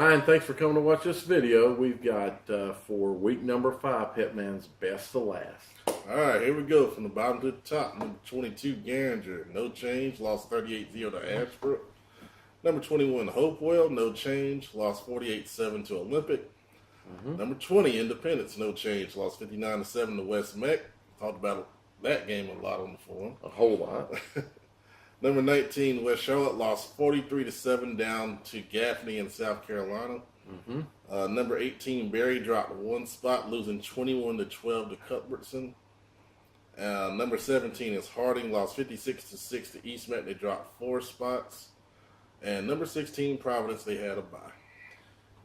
Hi, and thanks for coming to watch this video. We've got for week number 5, Pepman's best to last. All right, here we go from the bottom to the top. Number 22, Garinger, no change, lost 38-0 to Ashbrook. Number 21, Hopewell, no change, lost 48-7 to Olympic. Number 20, Independence, no change, lost 59-7 to West Meck. Talked about that game a lot on the forum. A whole lot. Number 19, West Charlotte, lost 43-7 down to Gaffney in South Carolina. Number 18, Berry dropped 1 spot, losing 21-12 to Cuthbertson. Number 17 is Harding, lost 56-6 to East Meck. They dropped 4 spots. And number 16, Providence, they had a bye.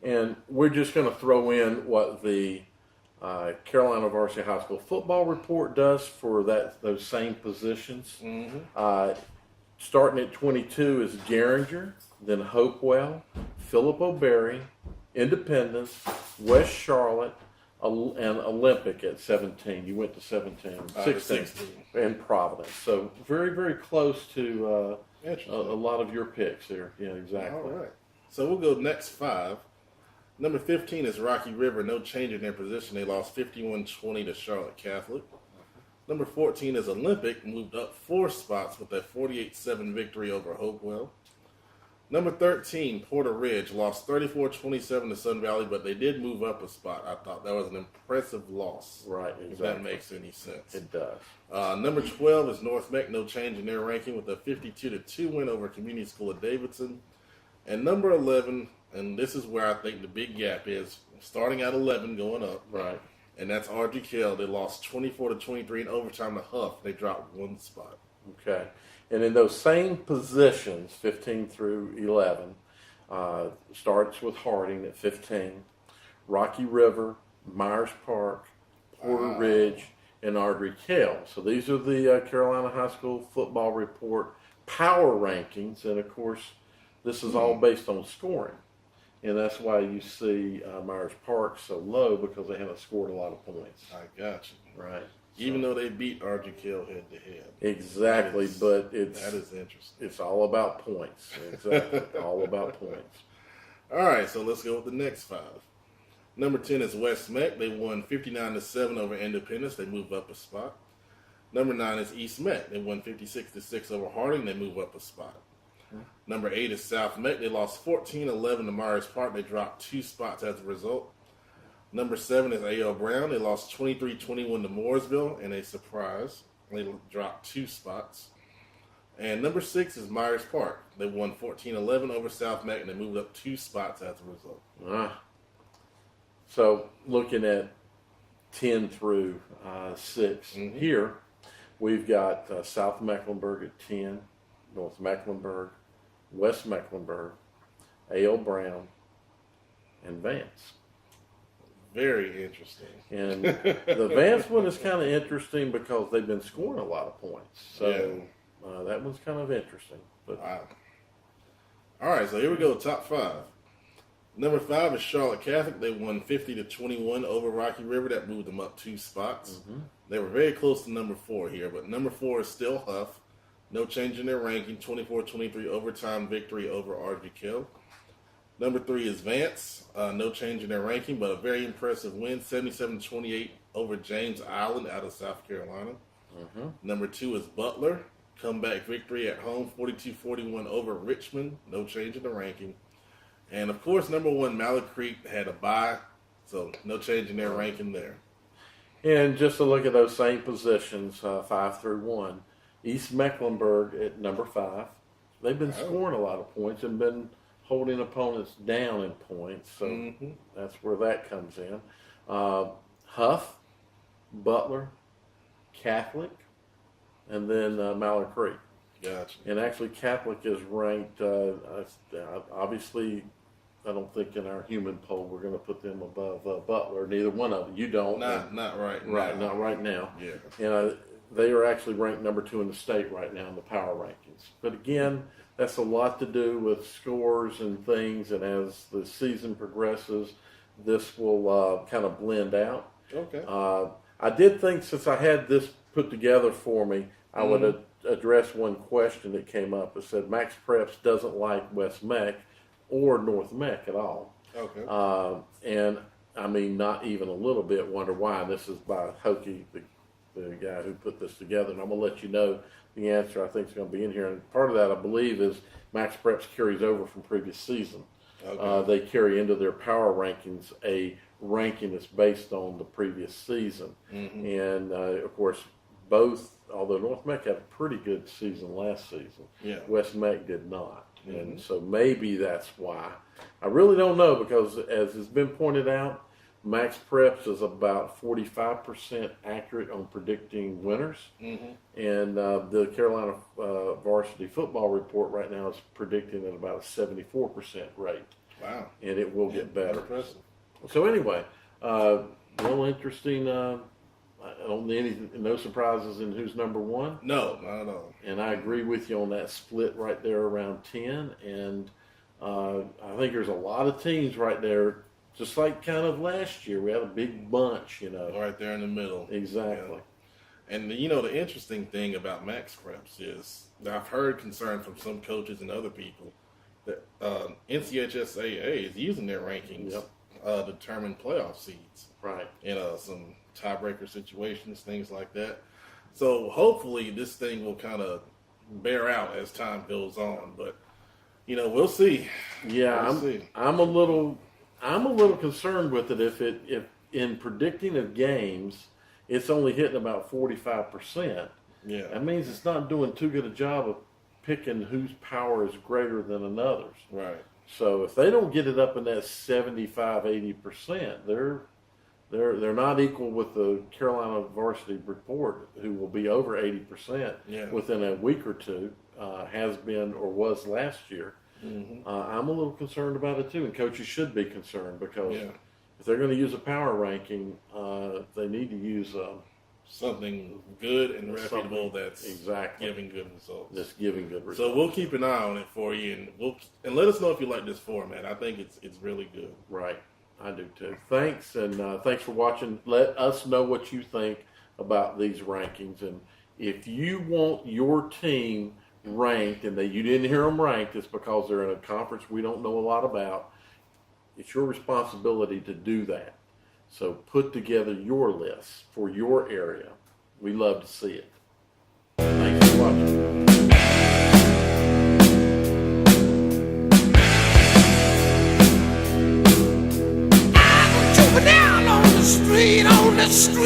And we're just going to throw in what the Carolina Varsity High School football report does for those same positions. Starting at 22 is Garinger, then Hopewell, Philip O'Berry, Independence, West Charlotte, and Olympic at 17. You went to 17. 16. And Providence. So very, very close to a lot of your picks there. Yeah, exactly. All right. So we'll go next 5. Number 15 is Rocky River. No change in their position. They lost 51-20 to Charlotte Catholic. Number 14 is Olympic, moved up 4 spots with that 48-7 victory over Hopewell. Number 13, Porter Ridge, lost 34-27 to Sun Valley, but they did move up a spot. I thought that was an impressive loss. Right, exactly. If that makes any sense. It does. Number 12 is North Meck, no change in their ranking with a 52-2 win over Community School of Davidson. And number 11, and this is where I think the big gap is, starting at 11 going up. Right. And that's RGK. They lost 24-23 in overtime to Huff. They dropped 1 spot. Okay. And in those same positions, 15 through 11, starts with Harding at 15, Rocky River, Myers Park, Porter Ridge, and Ardrey Kell. So these are the Carolina High School Football Report power rankings. And, of course, this is all based on scoring. And that's why you see Myers Park so low, because they haven't scored a lot of points. I got you. Right. Even though they beat RGK head-to-head. Exactly, but that is interesting. It's all about points. Exactly, all about points. All right, so let's go with the next 5. Number 10 is West Meck. They won 59-7 over Independence. They move up a spot. Number 9 is East Meck. They won 56-6 over Harding. They move up a spot. Number 8 is South Meck. They lost 14-11 to Myers Park. They dropped 2 spots as a result. Number 7 is A.L. Brown. They lost 23-21 to Mooresville in a surprise. They dropped 2 spots. And number 6 is Myers Park. They won 14-11 over South Meck, and they moved up 2 spots as a result. So looking at 10 through 6 here, we've got South Mecklenburg at 10, North Mecklenburg, West Mecklenburg, A.L. Brown, and Vance. Very interesting. And the Vance one is kind of interesting because they've been scoring a lot of points. So that one's kind of interesting. But wow. All right, so here we go, top 5. Number 5 is Charlotte Catholic. They won 50-21 over Rocky River. That moved them up 2 spots. They were very close to number 4 here, but number 4 is still Huff. No change in their ranking, 24-23 overtime victory over RGK. Number 3 is Vance. No change in their ranking, but a very impressive win, 77-28 over James Island out of South Carolina. Number 2 is Butler. Comeback victory at home, 42-41 over Richmond. No change in the ranking. And, of course, number 1, Mallard Creek had a bye, so no change in their ranking there. And just to look at those same positions, 5 through 1, East Mecklenburg at number 5. They've been scoring a lot of points and been holding opponents down in points, so that's where that comes in. Huff, Butler, Catholic, and then Mallard Creek. Gotcha. And actually Catholic is ranked, obviously, I don't think in our human poll we're going to put them above Butler. Neither one of them. You don't. Not right now. Right, not right now. Yeah. And they are actually ranked number 2 in the state right now in the power rankings. But again, that's a lot to do with scores and things, and as the season progresses, this will kind of blend out. Okay. I did think, since I had this put together for me, I would address one question that came up. It said Max Preps doesn't like West Meck or North Meck at all. Okay. And I mean, not even a little bit wonder why. And this is by Hokey, the guy who put this together. And I'm going to let you know the answer I think is going to be in here. And part of that, I believe, is Max Preps carries over from previous season. Okay. They carry into their power rankings a ranking that's based on the previous season. And, of course, both, although North Meck had a pretty good season last season, West Meck did not. And so maybe that's why. I really don't know because, as has been pointed out, Max Preps is about 45% accurate on predicting winners. And the Carolina Varsity Football Report right now is predicting at about a 74% rate. Wow. And it will get better. Impressive. So anyway, real interesting. I don't need no surprises in who's number one. No, not at all. And I agree with you on that split right there around 10. And I think there's a lot of teams right there, just like kind of last year. We had a big bunch, Right there in the middle. Exactly. Yeah. And, the interesting thing about Max Preps is that I've heard concern from some coaches and other people that NCHSAA is using their rankings to determine playoff seeds. Right. Some tiebreaker situations, things like that. So hopefully this thing will kind of bear out as time goes on. But, we'll see. Yeah, I'm a little concerned with it if in predicting of games it's only hitting about 45%. Yeah. That means it's not doing too good a job of picking whose power is greater than another's. Right. So if they don't get it up in that 75-80%, they're not equal with the Carolina Varsity Report, who will be over 80% within a week or two, has been or was last year. I'm a little concerned about it too, and coaches should be concerned because if they're going to use a power ranking, they need to use something good and reputable that's exactly giving good results. That's giving good results. So we'll keep an eye on it for you, and let us know if you like this format. I think it's really good. Right, I do too. Thanks, and thanks for watching. Let us know what you think about these rankings, and if you want your team ranked and that you didn't hear them ranked, it's because they're in a conference we don't know a lot about. It's your responsibility to do that. So put together your list for your area. We love to see it. Thanks for watching. Down on the street,